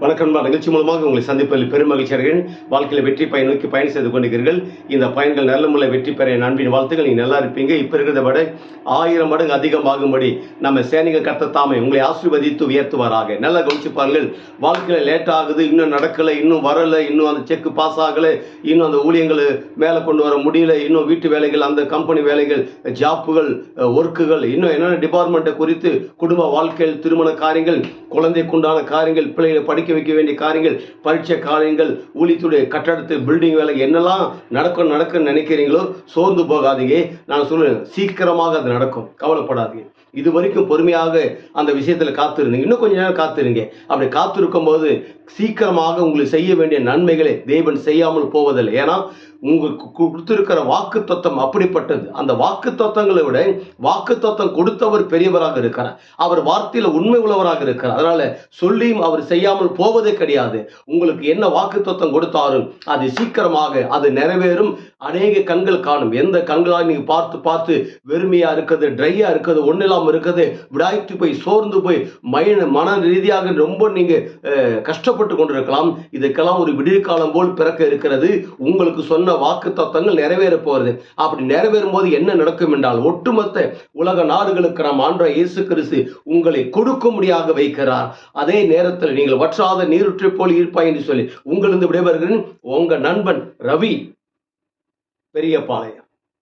வணக்கம். நிகழ்ச்சி மூலமாக உங்களை சந்திப்பதில் பெரும் மகிழ்ச்சி அடைகிறேன். வாழ்க்கையில் வெற்றி பயன் நோக்கி பயணம் செய்து கொண்டிருக்கிறீர்கள். இந்த பயன்கள் நல்ல முறையில் வெற்றி பெற என் அன்பின் வாழ்த்துக்கள். நீங்கள் நல்லா இருப்பீங்க. இப்போ இருக்கிறத விட 1000 மடங்கு அதிகமாகும்படி நம்ம சேனைகள் கர்த்தர் தாமே உங்களை ஆசீர்வதித்து உயர்த்துவாராக. நல்லா கவனிச்சு பாருங்கள். வாழ்க்கையில் லேட் ஆகுது, இன்னும் நடக்கலை, இன்னும் வரலை, இன்னும் அந்த செக் பாஸ் ஆகலை, இன்னும் அந்த ஊழியங்கள் மேலே கொண்டு வர முடியல, இன்னும் வீட்டு வேலைகள், அந்த கம்பெனி வேலைகள், ஜாப்புகள், ஒர்க்குகள், இன்னும் என்னென்ன டிபார்ட்மெண்ட்டை குறித்து குடும்ப வாழ்க்கையில் திருமண காரியங்கள், குழந்தைக்குண்டான காரியங்கள், பிள்ளைகளை படிக்க வைக்க வேண்டிய காரியங்கள், பரீட்சை காரியங்கள், ஊழியத்துடைய கட்டடத்து பில்டிங் வேலை என்னெல்லாம் நடக்கும்னு நினைக்கிறீங்களோ சோர்ந்து போகாதீங்க. நான் சொல்லுவேன், சீக்கிரமாக அது நடக்கும், கவலைப்படாதீங்க. இது வரைக்கும் பொறுமையாக அந்த விஷயத்துல காத்திருந்தீங்க, இன்னும் கொஞ்ச நேரம் காத்திருங்க. அப்படி காத்திருக்கும் போது சீக்கிரமாக உங்களுக்கு செய்ய வேண்டிய நன்மைகளை தேவன் செய்யாமல் போவதில்லை. ஏன்னா உங்களுக்கு கொடுத்திருக்கிற வாக்கு தத்துவம் அப்படிப்பட்டது. அந்த வாக்கு தத்துவங்களை விட வாக்கு தத்துவம் கொடுத்தவர் பெரியவராக இருக்கிறார். அவர் வார்த்தையில உண்மை உள்ளவராக இருக்கிறார். அதனால சொல்லியும் அவர் செய்யாமல் போவதே கிடையாது. உங்களுக்கு என்ன வாக்கு தத்துவம் கொடுத்தாலும் அது சீக்கிரமாக அது நிறைவேறும். அநேக கண்கள் காணும். எந்த கண்களாக நீங்க பார்த்து பார்த்து வெறுமையா இருக்குது, ட்ரையா இருக்குது, ஒன்னில்லாம இருக்குது, விடாய்த்து போய் சோர்ந்து போய் மன ரீதியாக ரொம்ப நீங்க கஷ்டப்பட்டு கொண்டிருக்கலாம். இதுக்கெல்லாம் ஒரு விடியற்காலம் போல் பிறக்க இருக்கிறது. உங்களுக்கு சொன்ன வாக்கு தத்தங்கள் நிறைவேற போறது. அப்படி நிறைவேறும் போது என்ன நடக்கும் என்றால், ஒட்டுமொத்த உலக நாடுகளுக்கு நாம் ஆண்டவர் இயேசு கிறிஸ்து உங்களை கொடுக்கும்படியாக வைக்கிறார். அதே நேரத்தில் நீங்கள் வற்றாத நீருற்றை போல் இருப்பாய் என்று சொல்லி உங்களிருந்து விடைபெறுகிறேன். உங்க நண்பன் ரவி, பெரியபாளையம்.